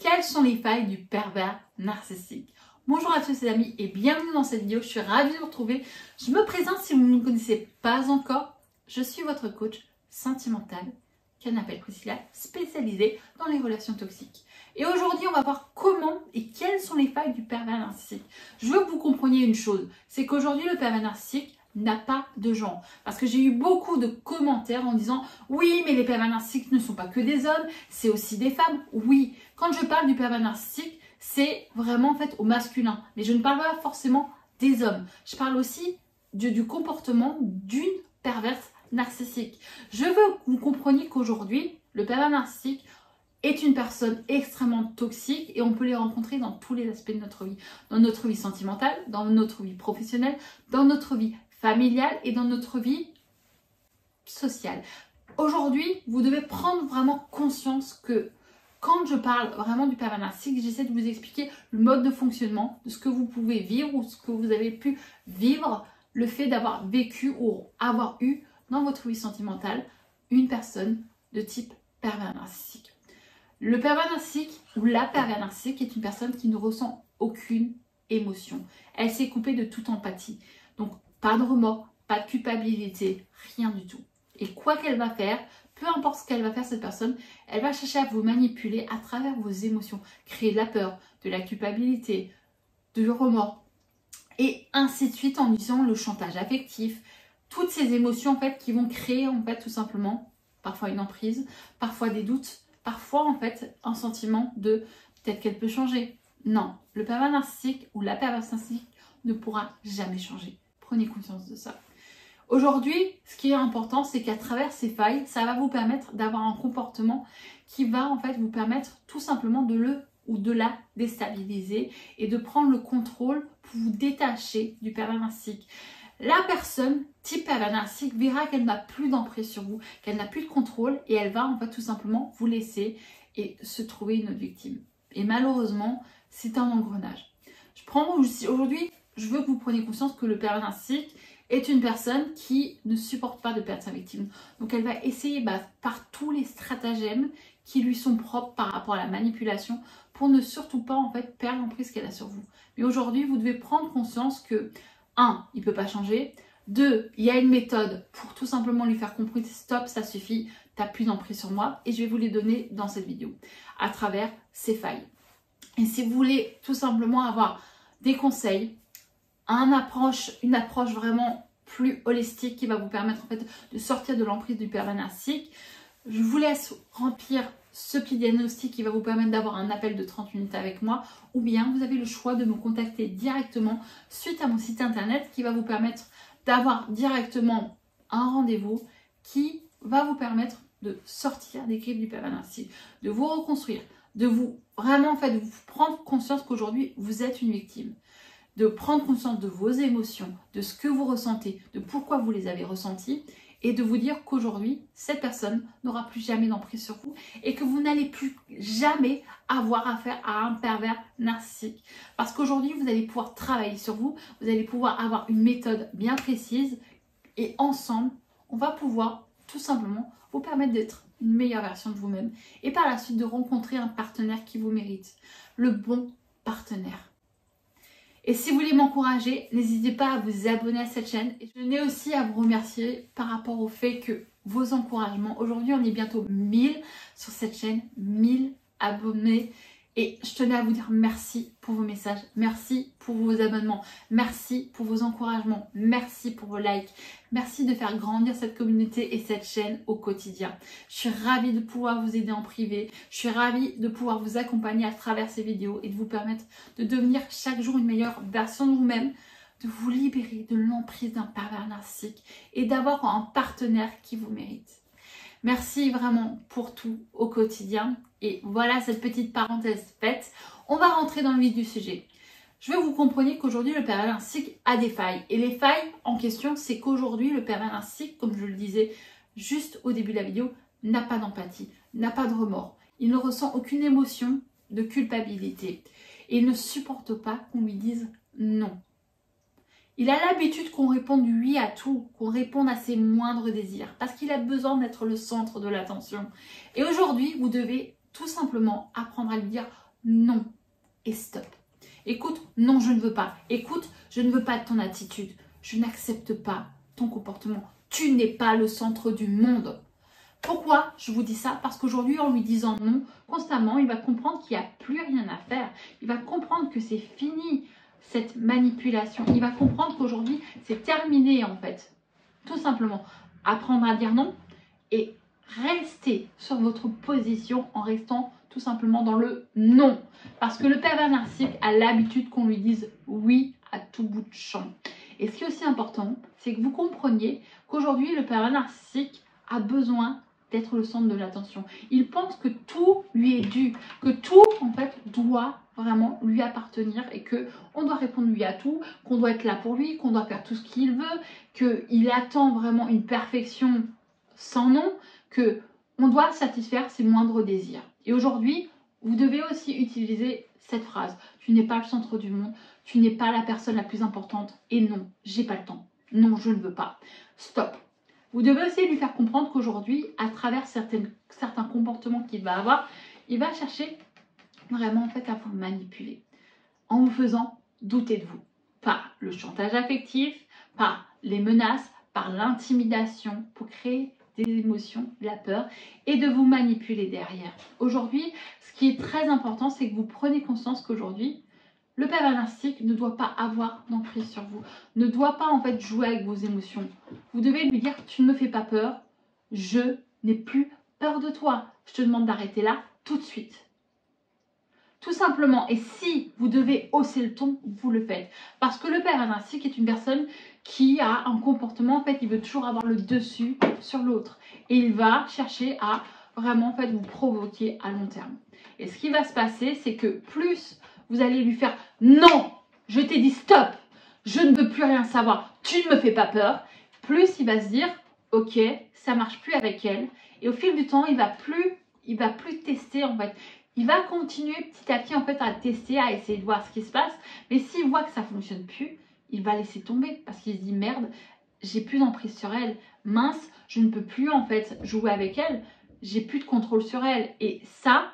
Quelles sont les failles du pervers narcissique? Bonjour à tous les amis et bienvenue dans cette vidéo. Je suis ravie de vous retrouver. Je me présente si vous ne me connaissez pas encore. Je suis votre coach sentimental, qu'elle appelle Priscilla, spécialisée dans les relations toxiques. Et aujourd'hui, on va voir comment et quelles sont les failles du pervers narcissique. Je veux que vous compreniez une chose, c'est qu'aujourd'hui, le pervers narcissique n'a pas de genre. Parce que j'ai eu beaucoup de commentaires en disant « Oui, mais les pervers narcissiques ne sont pas que des hommes, c'est aussi des femmes. » Oui, quand je parle du pervers narcissique, c'est vraiment en fait au masculin. Mais je ne parle pas forcément des hommes. Je parle aussi du comportement d'une perverse narcissique. Je veux que vous compreniez qu'aujourd'hui, le pervers narcissique est une personne extrêmement toxique et on peut les rencontrer dans tous les aspects de notre vie. Dans notre vie sentimentale, dans notre vie professionnelle, dans notre vie familiale et dans notre vie sociale. Aujourd'hui, vous devez prendre vraiment conscience que quand je parle vraiment du pervers narcissique, j'essaie de vous expliquer le mode de fonctionnement, de ce que vous pouvez vivre ou ce que vous avez pu vivre, le fait d'avoir vécu ou avoir eu dans votre vie sentimentale une personne de type pervers narcissique. Le pervers narcissique ou la pervers narcissique est une personne qui ne ressent aucune émotion. Elle s'est coupée de toute empathie. Donc, pas de remords, pas de culpabilité, rien du tout. Et quoi qu'elle va faire, peu importe ce qu'elle va faire cette personne, elle va chercher à vous manipuler à travers vos émotions, créer de la peur, de la culpabilité, du remords et ainsi de suite en utilisant le chantage affectif. Toutes ces émotions en fait qui vont créer en fait tout simplement parfois une emprise, parfois des doutes, parfois en fait un sentiment de peut-être qu'elle peut changer. Non, le pervers narcissique ou la perverse narcissique ne pourra jamais changer. Prenez conscience de ça. Aujourd'hui, ce qui est important, c'est qu'à travers ces failles, ça va vous permettre d'avoir un comportement qui va en fait vous permettre tout simplement de le ou de la déstabiliser et de prendre le contrôle pour vous détacher du pervers narcissique. La personne type pervers narcissique verra qu'elle n'a plus d'emprise sur vous, qu'elle n'a plus de contrôle et elle va en fait tout simplement vous laisser et se trouver une autre victime. Et malheureusement, c'est un engrenage. Aujourd'hui, je veux que vous preniez conscience que le pervers narcissique est une personne qui ne supporte pas de perdre sa victime. Donc elle va essayer par tous les stratagèmes qui lui sont propres par rapport à la manipulation pour ne surtout pas en fait perdre l'emprise qu'elle a sur vous. Mais aujourd'hui, vous devez prendre conscience que 1. Il ne peut pas changer. 2. Il y a une méthode pour tout simplement lui faire comprendre stop, ça suffit, tu n'as plus d'emprise sur moi et je vais vous les donner dans cette vidéo à travers ces failles. Et si vous voulez tout simplement avoir des conseils, une approche vraiment plus holistique qui va vous permettre en fait de sortir de l'emprise du pervers narcissique, je vous laisse remplir ce petit diagnostic qui va vous permettre d'avoir un appel de 30 minutes avec moi ou bien vous avez le choix de me contacter directement suite à mon site internet qui va vous permettre d'avoir directement un rendez-vous qui va vous permettre de sortir des griffes du pervers narcissique, de vous reconstruire, de vous vraiment en fait vous prendre conscience qu'aujourd'hui vous êtes une victime. De prendre conscience de vos émotions, de ce que vous ressentez, de pourquoi vous les avez ressenties et de vous dire qu'aujourd'hui, cette personne n'aura plus jamais d'emprise sur vous et que vous n'allez plus jamais avoir affaire à un pervers narcissique. Parce qu'aujourd'hui, vous allez pouvoir travailler sur vous, vous allez pouvoir avoir une méthode bien précise et ensemble, on va pouvoir tout simplement vous permettre d'être une meilleure version de vous-même et par la suite de rencontrer un partenaire qui vous mérite, le bon partenaire. Et si vous voulez m'encourager, n'hésitez pas à vous abonner à cette chaîne. Et je tenais aussi à vous remercier par rapport au fait que vos encouragements, aujourd'hui on est bientôt 1000 sur cette chaîne, 1000 abonnés. Et je tenais à vous dire merci pour vos messages, merci pour vos abonnements, merci pour vos encouragements, merci pour vos likes, merci de faire grandir cette communauté et cette chaîne au quotidien. Je suis ravie de pouvoir vous aider en privé, je suis ravie de pouvoir vous accompagner à travers ces vidéos et de vous permettre de devenir chaque jour une meilleure version de vous-même, de vous libérer de l'emprise d'un pervers narcissique et d'avoir un partenaire qui vous mérite. Merci vraiment pour tout au quotidien. Et voilà cette petite parenthèse faite. On va rentrer dans le vif du sujet. Je veux que vous compreniez qu'aujourd'hui, le pervers narcissique a des failles. Et les failles en question, c'est qu'aujourd'hui, le pervers narcissique, comme je le disais juste au début de la vidéo, n'a pas d'empathie, n'a pas de remords. Il ne ressent aucune émotion de culpabilité. Et il ne supporte pas qu'on lui dise non. Il a l'habitude qu'on réponde oui à tout, qu'on réponde à ses moindres désirs, parce qu'il a besoin d'être le centre de l'attention. Et aujourd'hui, vous devez tout simplement apprendre à lui dire non et stop. Écoute, non, je ne veux pas. Écoute, je ne veux pas de ton attitude. Je n'accepte pas ton comportement. Tu n'es pas le centre du monde. Pourquoi je vous dis ça? Parce qu'aujourd'hui, en lui disant non constamment, il va comprendre qu'il n'y a plus rien à faire. Il va comprendre que c'est fini, cette manipulation. Il va comprendre qu'aujourd'hui, c'est terminé en fait. Tout simplement. Apprendre à dire non et rester sur votre position en restant tout simplement dans le non. Parce que le pervers narcissique a l'habitude qu'on lui dise oui à tout bout de champ. Et ce qui est aussi important, c'est que vous compreniez qu'aujourd'hui, le pervers narcissique a besoin d'être le centre de l'attention. Il pense que tout lui est dû, que tout en fait doit vraiment lui appartenir et que on doit répondre lui à tout, qu'on doit être là pour lui, qu'on doit faire tout ce qu'il veut, qu'il attend vraiment une perfection sans nom, que on doit satisfaire ses moindres désirs. Et aujourd'hui, vous devez aussi utiliser cette phrase. Tu n'es pas le centre du monde, tu n'es pas la personne la plus importante et non, j'ai pas le temps. Non, je ne veux pas. Stop. Vous devez aussi lui faire comprendre qu'aujourd'hui, à travers certains comportements qu'il va avoir, il va chercher vraiment en fait à vous manipuler en vous faisant douter de vous. Par le chantage affectif, par les menaces, par l'intimidation pour créer des émotions, de la peur et de vous manipuler derrière. Aujourd'hui, ce qui est très important, c'est que vous prenez conscience qu'aujourd'hui, le pervers narcissique ne doit pas avoir d'emprise sur vous, ne doit pas en fait jouer avec vos émotions. Vous devez lui dire « tu ne me fais pas peur, je n'ai plus peur de toi, je te demande d'arrêter là tout de suite ». Tout simplement, et si vous devez hausser le ton, vous le faites. Parce que le pervers narcissique est une personne qui a un comportement, en fait, il veut toujours avoir le dessus sur l'autre. Et il va chercher à vraiment, en fait, vous provoquer à long terme. Et ce qui va se passer, c'est que plus vous allez lui faire « non, je t'ai dit stop, je ne veux plus rien savoir, tu ne me fais pas peur », plus il va se dire « ok, ça marche plus avec elle ». Et au fil du temps, il va plus tester, en fait. Il va continuer petit à petit en fait à tester, à essayer de voir ce qui se passe. Mais s'il voit que ça ne fonctionne plus, il va laisser tomber parce qu'il se dit merde, j'ai plus d'emprise sur elle. Mince, je ne peux plus en fait jouer avec elle. J'ai plus de contrôle sur elle. Et ça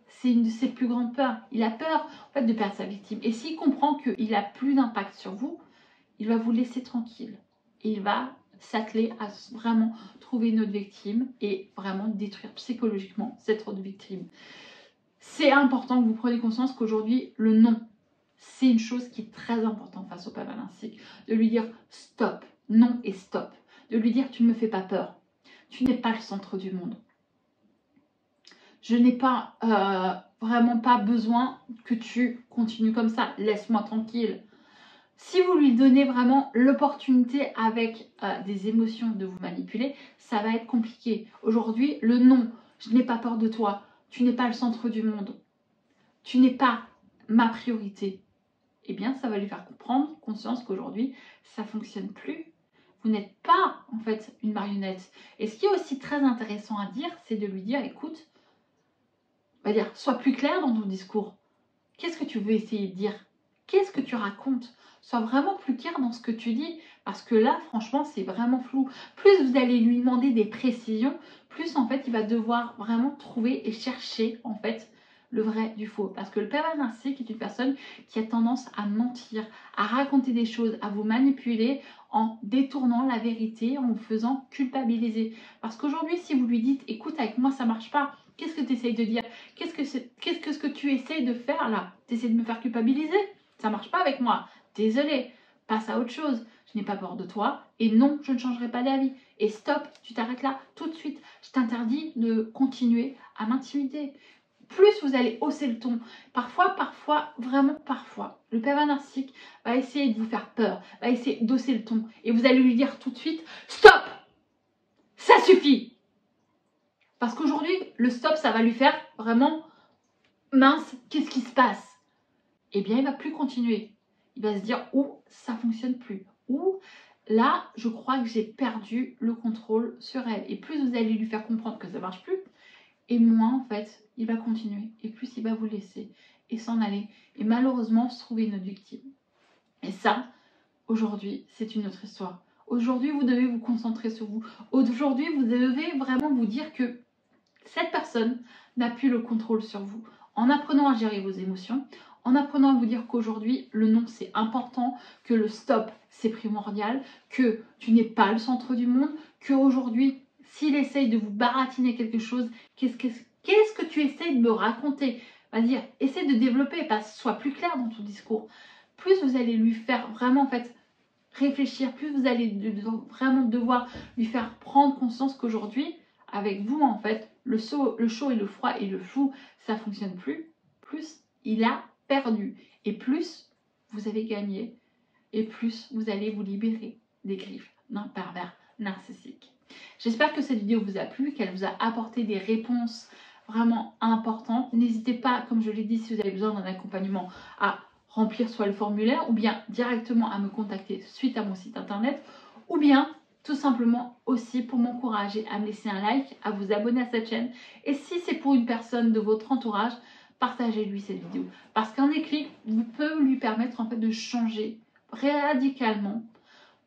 c'est une de ses plus grandes peurs. Il a peur en fait de perdre sa victime. Et s'il comprend qu'il n'a plus d'impact sur vous, il va vous laisser tranquille. Et il va s'atteler à vraiment trouver une autre victime et vraiment détruire psychologiquement cette autre victime. C'est important que vous preniez conscience qu'aujourd'hui, le non, c'est une chose qui est très importante face au pervers narcissique. De lui dire stop, non et stop. De lui dire tu ne me fais pas peur. Tu n'es pas le centre du monde. Je n'ai pas vraiment pas besoin que tu continues comme ça. Laisse-moi tranquille. Si vous lui donnez vraiment l'opportunité avec des émotions de vous manipuler, ça va être compliqué. Aujourd'hui, le non, je n'ai pas peur de toi, tu n'es pas le centre du monde, tu n'es pas ma priorité, eh bien ça va lui faire prendre conscience qu'aujourd'hui, ça ne fonctionne plus. Vous n'êtes pas en fait une marionnette. Et ce qui est aussi très intéressant à dire, c'est de lui dire, écoute, on va dire, sois plus clair dans ton discours. Qu'est-ce que tu veux essayer de dire? Qu'est-ce que tu racontes? Sois vraiment plus clair dans ce que tu dis, parce que là, franchement, c'est vraiment flou. Plus vous allez lui demander des précisions, plus en fait, il va devoir vraiment trouver et chercher en fait le vrai du faux. Parce que le pervers narcissique est une personne qui a tendance à mentir, à raconter des choses, à vous manipuler en détournant la vérité, en vous faisant culpabiliser. Parce qu'aujourd'hui, si vous lui dites, écoute, avec moi, ça marche pas, qu'est-ce que tu essayes de dire? Qu'est-ce que tu essayes de faire là? Tu essaies de me faire culpabiliser? Ça marche pas avec moi. Désolé, passe à autre chose. Je n'ai pas peur de toi et non, je ne changerai pas d'avis. Et stop, tu t'arrêtes là tout de suite. Je t'interdis de continuer à m'intimider. Plus vous allez hausser le ton, parfois, vraiment parfois, le pervers narcissique va essayer de vous faire peur, va essayer d'hausser le ton et vous allez lui dire tout de suite stop, ça suffit. Parce qu'aujourd'hui, le stop, ça va lui faire vraiment mince, qu'est-ce qui se passe? Eh bien, il ne va plus continuer. Il va se dire, ou ça ne fonctionne plus. Ou là, je crois que j'ai perdu le contrôle sur elle. Et plus vous allez lui faire comprendre que ça ne marche plus, et moins, en fait, il va continuer. Et plus il va vous laisser et s'en aller. Et malheureusement, se trouver une autre victime. Et ça, aujourd'hui, c'est une autre histoire. Aujourd'hui, vous devez vous concentrer sur vous. Aujourd'hui, vous devez vraiment vous dire que cette personne n'a plus le contrôle sur vous. En apprenant à gérer vos émotions, en apprenant à vous dire qu'aujourd'hui, le non, c'est important, que le stop, c'est primordial, que tu n'es pas le centre du monde, qu'aujourd'hui, s'il essaye de vous baratiner quelque chose, qu'est-ce que tu essayes de me raconter? Vas-y, essaie de développer, sois plus clair dans ton discours. Plus vous allez lui faire vraiment, en fait, réfléchir, plus vous allez vraiment devoir lui faire prendre conscience qu'aujourd'hui, avec vous, en fait, le chaud et le froid et le flou, ça fonctionne plus. Plus il a perdu. Et plus vous avez gagné. Et plus vous allez vous libérer des griffes d'un pervers narcissique. J'espère que cette vidéo vous a plu, qu'elle vous a apporté des réponses vraiment importantes. N'hésitez pas, comme je l'ai dit, si vous avez besoin d'un accompagnement, à remplir soit le formulaire ou bien directement à me contacter suite à mon site internet ou bien tout simplement aussi pour m'encourager à me laisser un like, à vous abonner à cette chaîne et si c'est pour une personne de votre entourage, partagez-lui cette vidéo parce qu'un déclic peut lui permettre en fait de changer radicalement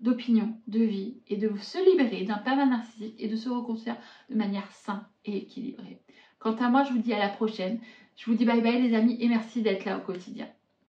d'opinion, de vie et de se libérer d'un pervers narcissique et de se reconstruire de manière saine et équilibrée. Quant à moi, je vous dis à la prochaine. Je vous dis bye bye les amis et merci d'être là au quotidien.